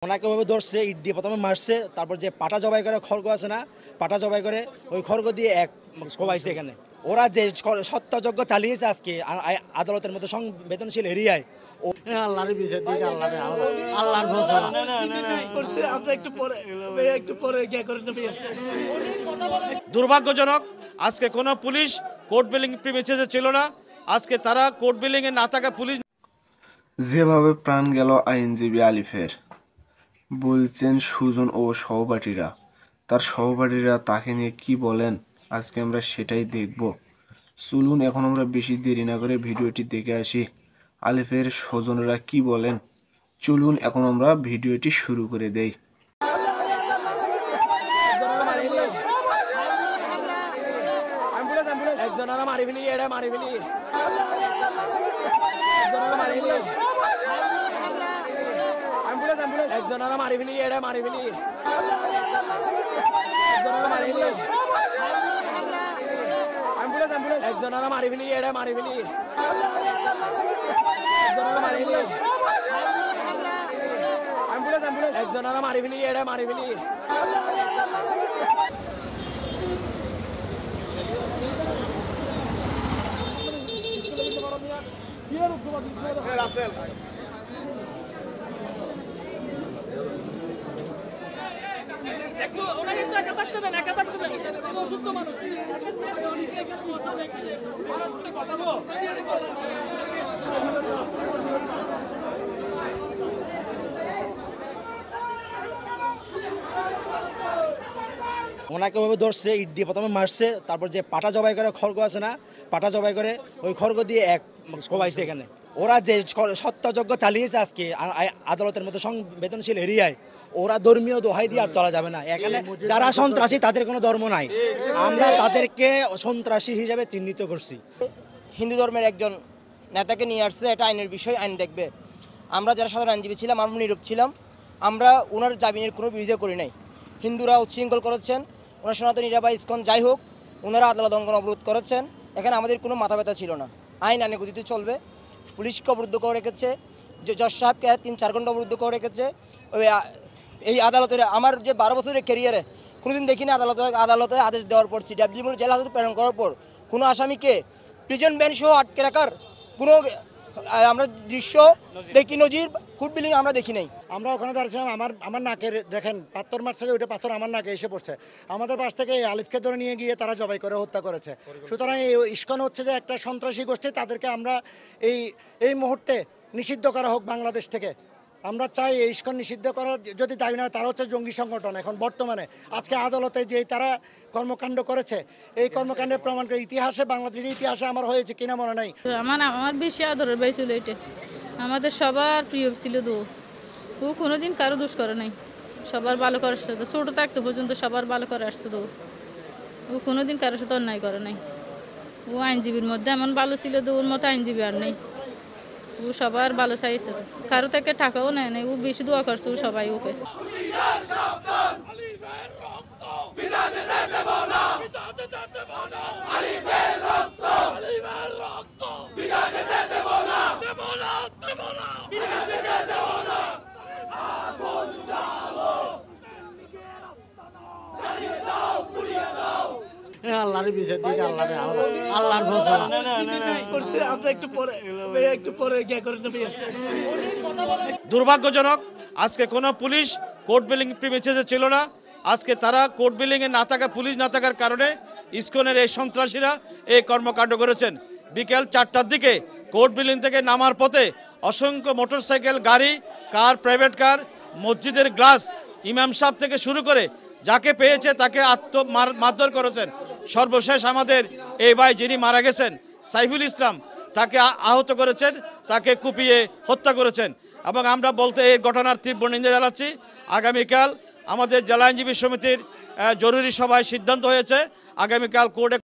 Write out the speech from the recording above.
ওনাকে ওভাবে ধরছে, ইট দিয়ে প্রথমে মারছে, তারপর যে পাটা জবাই করে খড়গ আছে না, পাটা জবাই করে ওই খড়গ দিয়ে এক কোবাইছে এখানে। ওরা যে সত্যাযজ্ঞ চালিয়েছে আজকে আদালতের মতো সংবেদনশীল এরিয়ায়, আল্লাহর বিচার দিক, আল্লাহর ফসল। দুর্ভাগ্যজনক, আজকে কোনো পুলিশ কোর্ট বিল্ডিং প্রিমিসেসে ছিল না। আজকে তারা কোর্ট বিল্ডিং এ না থাকা পুলিশ যেভাবে প্রাণ গেল আইনজীবী আলিফের, বলছেন সুজন ও সহপাঠীরা। তার সহপাঠীরা তাকে নিয়ে কি বলেন আজকে আমরা সেটাই দেখব। চলুন এখন আমরা বেশি দেরি না করে ভিডিওটি দেখে আসি। আলিফের স্বজনরা কি বলেন, চলুন এখন আমরা ভিডিওটি শুরু করে দেই। একজনের মারি ফেলি, এটা মারি ফেলি, একজনের মারি ফেলি, এটা মারি ফেলি, একজনের মারি ফেলি, এটা মারি ফেলি। ওনাকে ওভাবে ধরছে, ইট দিয়ে প্রথমে মারছে, তারপর যে পাটা জবাই করে খড়গ আছে না, পাটা জবাই করে ওই খড়গ দিয়ে এক কোবাইছে এখানে। ওরা যে সত্যাযজ্ঞ চালিয়েছে আজকে আদালতের মতো সংবেদনশীল এরিয়ায়, ওরা ধর্মীয় দোহাই দিয়ে আর চলা যাবে না। এখানে যারা সন্ত্রাসী তাদের কোনো ধর্ম নাই, আমরা তাদেরকে সন্ত্রাসী হিসেবে চিহ্নিত করছি। হিন্দু ধর্মের একজন নেতাকে নিয়ে আসছে, এটা আইনের বিষয়, আইন দেখবে। আমরা যারা সাধারণ আইনজীবী ছিলাম, আমরা নীরব ছিলাম, আমরা ওনার জামিনের কোনো বিরোধিতা করি নাই। হিন্দুরা উচ্ছৃঙ্খল করেছেন, ওনার সনাতনীরা বা ইসকন যাই হোক, ওনারা আদালত অঙ্গন অবরোধ করেছেন, এখানে আমাদের কোনো মাথা ব্যথা ছিল না। আইন আইনের গতিতে চলবে। পুলিশকে অবরুদ্ধ করে রেখেছে, যে জজ সাহেবকে 3-4 ঘন্টা অবরুদ্ধ করে রেখেছে। এই আদালতের আমার যে 12 বছরের ক্যারিয়ারে কোনোদিন দেখিনি আদালতে আদেশ দেওয়ার পর, সিডাব্লিউ জেল হাজতে প্রেরণ করার পর কোনো আসামিকে প্রিজন ব্যান সহ আটকে রাখার কোনো আমরা দৃশ্য দেখি, নজির কোর্ট বিল্ডিং আমরা দেখি নাই। আমরা ওখানে দাঁড়িয়েছিলাম, আমার নাকের দেখেন পাথর মারছে, ওইটা পাথর আমার নাকে এসে পড়ছে। আমাদের পাশ থেকে এই আলিফকে ধরে নিয়ে গিয়ে তারা জবাই করে হত্যা করেছে। সুতরাং এই ইসকন হচ্ছে যে একটা সন্ত্রাসী গোষ্ঠী, তাদেরকে আমরা এই মুহূর্তে নিষিদ্ধ করা হোক বাংলাদেশ থেকে। আমরা চাই এই ইসকন নিষিদ্ধ করার যদি দাবি না হয়, তারা হচ্ছে জঙ্গি সংগঠন। এখন বর্তমানে আজকে আদালতে যে তারা কর্মকাণ্ড করেছে, এই কর্মকাণ্ডের প্রমাণ করে ইতিহাসে, বাংলাদেশের ইতিহাসে আমার হয়েছে কিনা মনে নাই। আমার বেশি আদরের ভাই ছিল এটা, আমাদের সবার প্রিয় ছিল। ও কোনোদিন কারো দোষ করে নাই, সবার ভালো করে আসছে। তো ছোটো থাকতে পর্যন্ত সবার ভালো করে আসছে। তো ও কোনোদিন কারোর সাথে অন্যায় করে নাই। ও আইনজীবীর মধ্যে এমন ভালো ছিল, তো ওর মতো আইনজীবী আর নেই। ও সবার ভালো চাইছে, কারো থেকে টাকাও নেয় নাই। ও বেশি দোয়া করছে ও সবাই ওকে। আল্লাহর বিচার দিক, আল্লাহর ফসল। দুর্ভাগ্যজনক, আজকে কোনো পুলিশ কোর্ট বিল্ডিং প্রিমিসেসে ছিল না। আজকে তারা কোর্ট বিল্ডিং এ না থাকা পুলিশ না থাকার কারণে ইসকনের এই সন্ত্রাসীরা এই কর্মকাণ্ড করেছেন। বিকেল 4টার দিকে কোর্ট বিল্ডিং থেকে নামার পথে অসংখ্য মোটরসাইকেল, গাড়ি, কার, প্রাইভেট কার, মসজিদের গ্লাস, ইমাম সাহেব থেকে শুরু করে যাকে পেয়েছে তাকে মারধর করেছেন। সর্বশেষ আমাদের এই ভাই যিনি মারা গেছেন, সাইফুল ইসলাম, তাকে আহত করেছেন, তাকে কুপিয়ে হত্যা করেছেন। এবং আমরা বলতে এই ঘটনার তীব্র নিন্দা জানাচ্ছি। আগামীকাল আমাদের জেলা আইনজীবী সমিতির জরুরি সভায় সিদ্ধান্ত হয়েছে, আগামীকাল কোর্টে